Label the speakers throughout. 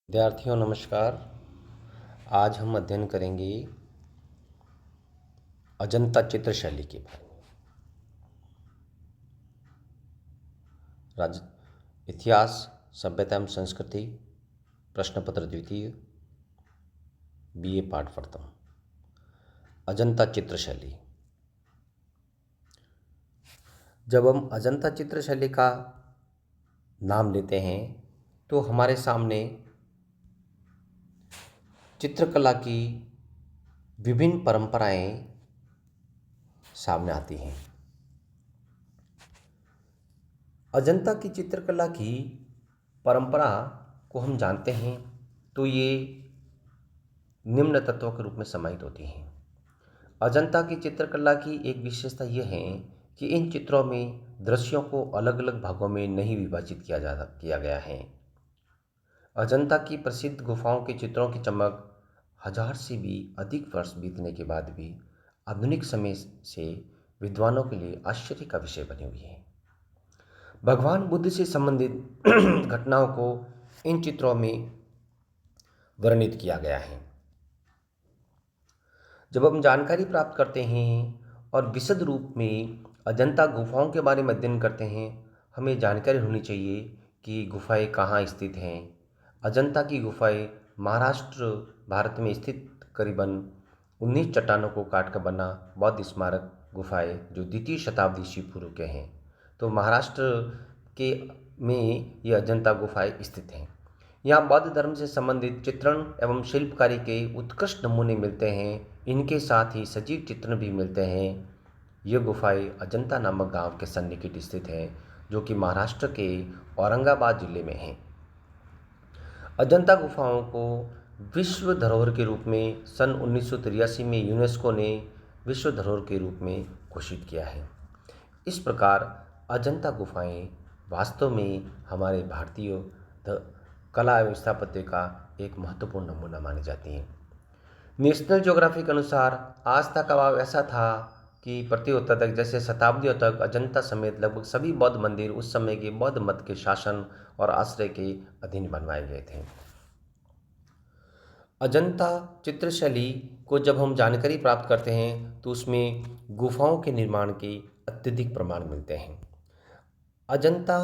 Speaker 1: विद्यार्थियों नमस्कार। आज हम अध्ययन करेंगे अजंता चित्र शैली के बारे में। इतिहास, सभ्यता एवं संस्कृति, प्रश्न पत्र द्वितीय, बीए पाठ प्रथम। अजंता चित्र शैली। जब हम अजंता चित्र शैली का नाम लेते हैं तो हमारे सामने चित्रकला की विभिन्न परंपराएं सामने आती हैं। अजंता की चित्रकला की परंपरा को हम जानते हैं तो ये निम्न तत्वों के रूप में समाहित होती हैं। अजंता की चित्रकला की एक विशेषता यह है कि इन चित्रों में दृश्यों को अलग अलग भागों में नहीं विभाजित किया गया है। अजंता की प्रसिद्ध गुफाओं के चित्रों की चमक 1000 से भी अधिक वर्ष बीतने के बाद भी आधुनिक समय से विद्वानों के लिए आश्चर्य का विषय बनी हुई है। भगवान बुद्ध से संबंधित घटनाओं को इन चित्रों में वर्णित किया गया है। जब हम जानकारी प्राप्त करते हैं और विशद रूप में अजंता गुफाओं के बारे में अध्ययन करते हैं, हमें जानकारी होनी चाहिए कि गुफाएं कहाँ स्थित हैं। अजंता की गुफाएं महाराष्ट्र भारत में स्थित करीबन 19 चट्टानों को काटकर बना बौद्ध स्मारक गुफाएं जो द्वितीय शताब्दी ईस्वी पूर्व के हैं। तो महाराष्ट्र के में ये अजंता गुफाएं स्थित हैं। यहाँ बौद्ध धर्म से संबंधित चित्रण एवं शिल्पकारी के उत्कृष्ट नमूने मिलते हैं। इनके साथ ही सजीव चित्रण भी मिलते हैं। ये गुफाएं अजंता नामक गांव के सन्निकट स्थित हैं जो कि महाराष्ट्र के औरंगाबाद जिले में हैं। अजंता गुफाओं को विश्व धरोहर के रूप में सन 1983 में यूनेस्को ने विश्व धरोहर के रूप में घोषित किया है। इस प्रकार अजंता गुफाएं वास्तव में हमारे भारतीय कला एवं स्थापत्य का एक महत्वपूर्ण नमूना मानी जाती हैं। नेशनल ज्योग्राफी के अनुसार आस्था का भाव ऐसा था कि प्रतियोत्तर तक जैसे शताब्दियों तक अजंता समेत लगभग सभी बौद्ध मंदिर उस समय के बौद्ध मत के शासन और आश्रय के अधीन बनवाए गए थे। अजंता चित्रशैली को जब हम जानकारी प्राप्त करते हैं तो उसमें गुफाओं के निर्माण के अत्यधिक प्रमाण मिलते हैं। अजंता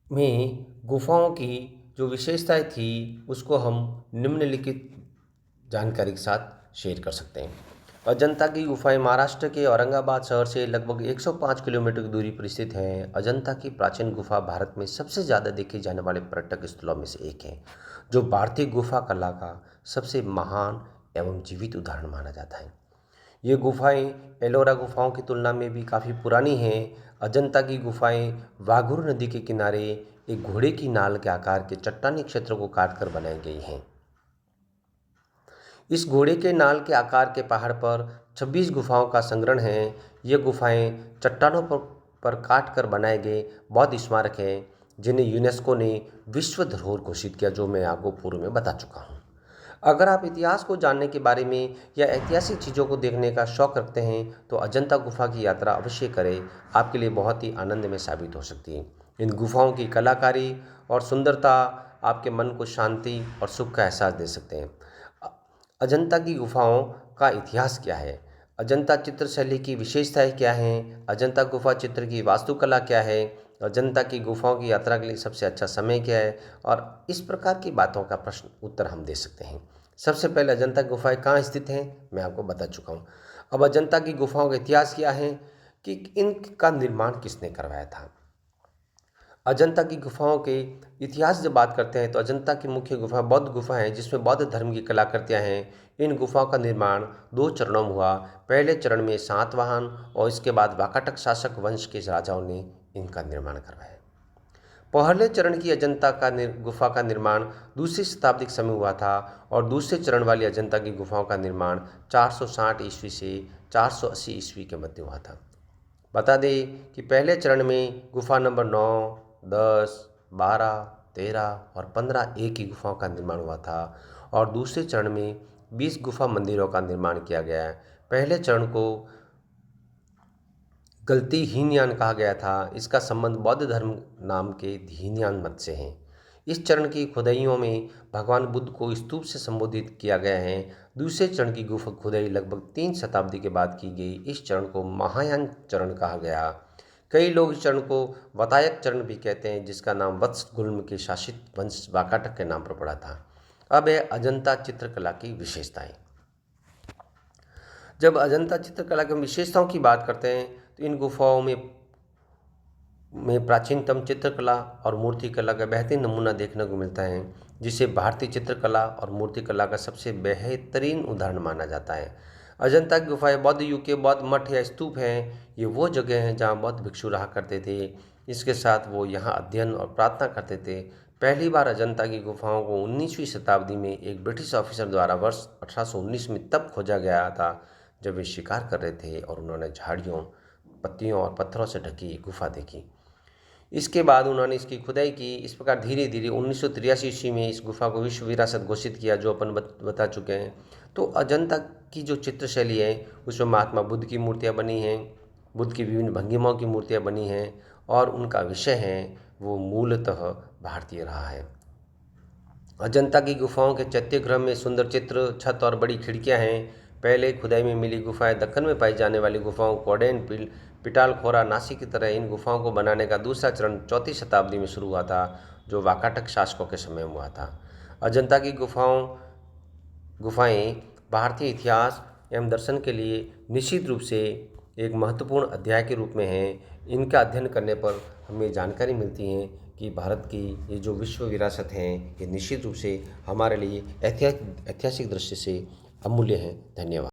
Speaker 1: में गुफाओं की जो विशेषताएं थी उसको हम निम्नलिखित जानकारी के साथ शेयर कर सकते हैं। अजंता की गुफाएं महाराष्ट्र के औरंगाबाद शहर से लगभग 105 किलोमीटर की दूरी पर स्थित हैं। अजंता की प्राचीन गुफा भारत में सबसे ज़्यादा देखे जाने वाले पर्यटक स्थलों में से एक है, जो भारतीय गुफा कला का सबसे महान एवं जीवित उदाहरण माना जाता है। ये गुफाएं एलोरा गुफाओं की तुलना में भी काफ़ी पुरानी हैं। अजंता की गुफाएं वाघुर नदी के किनारे एक घोड़े की नाल के आकार के चट्टानी क्षेत्र को काटकर बनाई गई हैं। इस घोड़े के नाल के आकार के पहाड़ पर 26 गुफाओं का संग्रहण है। ये गुफाएं चट्टानों पर काट कर बनाए गए बौद्ध स्मारक हैं जिन्हें यूनेस्को ने विश्व धरोहर घोषित किया, जो मैं आपको पूर्व में बता चुका हूँ। अगर आप इतिहास को जानने के बारे में या ऐतिहासिक चीज़ों को देखने का शौक़ रखते हैं तो अजंता गुफा की यात्रा अवश्य करें। आपके लिए बहुत ही आनंदमय साबित हो सकती है। इन गुफाओं की कलाकारी और सुंदरता आपके मन को शांति और सुख का एहसास दे सकते हैं। अजंता की गुफाओं का इतिहास क्या है? अजंता चित्रशैली की विशेषताएं क्या हैं? अजंता गुफा चित्र की वास्तुकला क्या है? अजंता की गुफाओं की यात्रा के लिए सबसे अच्छा समय क्या है? और इस प्रकार की बातों का प्रश्न उत्तर हम दे सकते हैं। सबसे पहले अजंता गुफाएं कहाँ स्थित हैं, मैं आपको बता चुका हूँ। अब अजंता की गुफाओं का इतिहास क्या है कि इनका निर्माण किसने करवाया था। अजंता की गुफाओं के इतिहास जब बात करते हैं तो अजंता की मुख्य गुफा बौद्ध गुफा है जिसमें बौद्ध धर्म की कलाकृतियाँ हैं। इन गुफाओं का निर्माण 2 चरणों में हुआ। पहले चरण में सातवाहन और इसके बाद वाकाटक शासक वंश के राजाओं ने इनका निर्माण करवाया। पहले चरण की अजंता का गुफा का निर्माण दूसरी शताब्दी के समय हुआ था और दूसरे चरण वाली अजंता की गुफाओं का निर्माण 460 ईस्वी से 480 ईस्वी के मध्य हुआ था। बता दें कि पहले चरण में गुफा नंबर 9, 10, 12, 13 और 15 एक ही गुफाओं का निर्माण हुआ था और दूसरे चरण में 20 गुफा मंदिरों का निर्माण किया गया है। पहले चरण को गलती हीनयान कहा गया था। इसका संबंध बौद्ध धर्म नाम के हीनयान मत से है। इस चरण की खुदाइयों में भगवान बुद्ध को स्तूप से संबोधित किया गया है। दूसरे चरण की गुफा खुदाई लगभग 3 शताब्दी के बाद की गई। इस चरण को महायान चरण कहा गया। कई लोग इस चरण को वतायक चरण भी कहते हैं, जिसका नाम वत्स गुल्म के शासित वंश वाकाटक के नाम पर पड़ा था। अब है अजंता चित्रकला की विशेषताएं। जब अजंता चित्रकला की विशेषताओं की बात करते हैं तो इन गुफाओं में प्राचीनतम चित्रकला और मूर्तिकला का बेहतरीन नमूना देखने को मिलता है, जिसे भारतीय चित्रकला और मूर्तिकला का सबसे बेहतरीन उदाहरण माना जाता है। अजंता की गुफाएं बौद्ध युग के बौद्ध मठ या स्तूप हैं। ये वो जगह हैं जहाँ बौद्ध भिक्षु रहा करते थे। इसके साथ वो यहाँ अध्ययन और प्रार्थना करते थे। पहली बार अजंता की गुफाओं को 19वीं शताब्दी में एक ब्रिटिश ऑफिसर द्वारा वर्ष 1819 में तब खोजा गया था, जब वे शिकार कर रहे थे और उन्होंने झाड़ियों, पत्तियों और पत्थरों से ढकी एक गुफा देखी। इसके बाद उन्होंने इसकी खुदाई की। इस प्रकार धीरे धीरे 1983 ईस्वी में इस गुफा को विश्व विरासत घोषित किया, जो अपन बता चुके हैं। तो अजंता की जो चित्रशैली है उसमें महात्मा बुद्ध की मूर्तियाँ बनी हैं, बुद्ध की विभिन्न भंगिमाओं की मूर्तियाँ बनी हैं और उनका विषय है वो मूलतः भारतीय रहा है। अजंता की गुफाओं के चैत्यगृह में सुंदर चित्र, छत और बड़ी खिड़कियां हैं। पहले खुदाई में मिली गुफाएं दक्कन में पाई जाने वाली गुफाओं कोडेन, पिटालखोरा, नासिक की तरह इन गुफाओं को बनाने का दूसरा चरण 4वीं शताब्दी में शुरू हुआ था, जो वाकाटक शासकों के समय में हुआ था। अजंता की गुफाएं भारतीय इतिहास एवं दर्शन के लिए निश्चित रूप से एक महत्वपूर्ण अध्याय के रूप में हैं। इनका अध्ययन करने पर हमें जानकारी मिलती है कि भारत की ये जो विश्व विरासत हैं ये निश्चित रूप से हमारे लिए ऐतिहासिक दृष्टि से अमूल्य हैं। धन्यवाद।